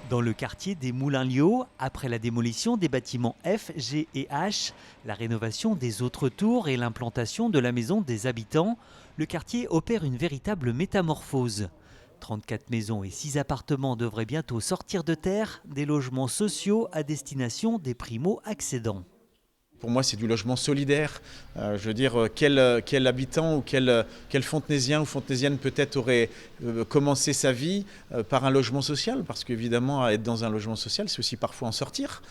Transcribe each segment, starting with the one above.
Dans le quartier des Moulins-Lio, après la démolition des bâtiments F, G et H, la rénovation des autres tours et l'implantation de la maison des habitants, le quartier opère une véritable métamorphose. 34 maisons et 6 appartements devraient bientôt sortir de terre, des logements sociaux à destination des primo-accédants. Pour moi, c'est du logement solidaire. Je veux dire, quel habitant ou quel fontenaisien ou fontenaisienne peut-être aurait commencé sa vie par un logement social. Parce qu'évidemment, être dans un logement social, c'est aussi parfois en sortir,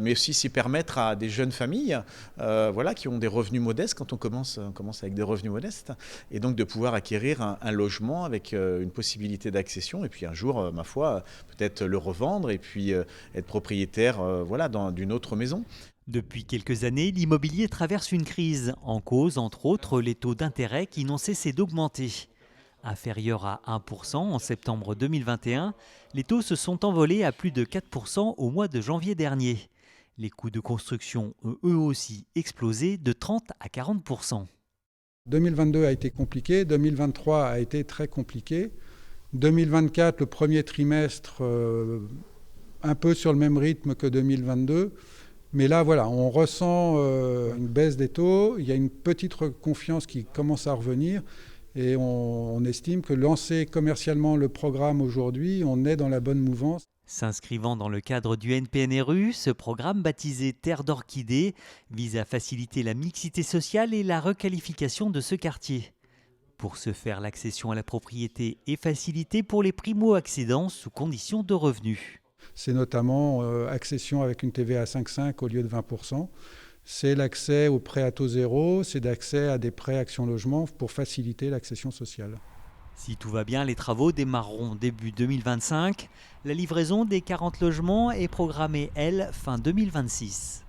mais aussi s'y permettre à des jeunes familles voilà, qui ont des revenus modestes, quand on commence avec des revenus modestes, et donc de pouvoir acquérir un logement avec une possibilité d'accession, et puis un jour, ma foi, peut-être le revendre et puis être propriétaire voilà, d'une autre maison. Depuis quelques années, l'immobilier traverse une crise, en cause entre autres les taux d'intérêt qui n'ont cessé d'augmenter. Inférieurs à 1% en septembre 2021, les taux se sont envolés à plus de 4% au mois de janvier dernier. Les coûts de construction ont eux aussi explosé de 30 à 40%. 2022 a été compliqué, 2023 a été très compliqué. 2024, le premier trimestre, un peu sur le même rythme que 2022. Mais là, voilà, on ressent une baisse des taux, il y a une petite confiance qui commence à revenir et on estime que lancer commercialement le programme aujourd'hui, on est dans la bonne mouvance. S'inscrivant dans le cadre du NPNRU, ce programme baptisé Terre d'Orchidées vise à faciliter la mixité sociale et la requalification de ce quartier. Pour ce faire, l'accession à la propriété est facilitée pour les primo-accédants sous condition de revenus. C'est notamment accession avec une TVA à 5,5 au lieu de 20%. C'est l'accès aux prêts à taux zéro, c'est d'accès à des prêts Action Logement pour faciliter l'accession sociale. Si tout va bien, les travaux démarreront début 2025. La livraison des 40 logements est programmée, elle, fin 2026.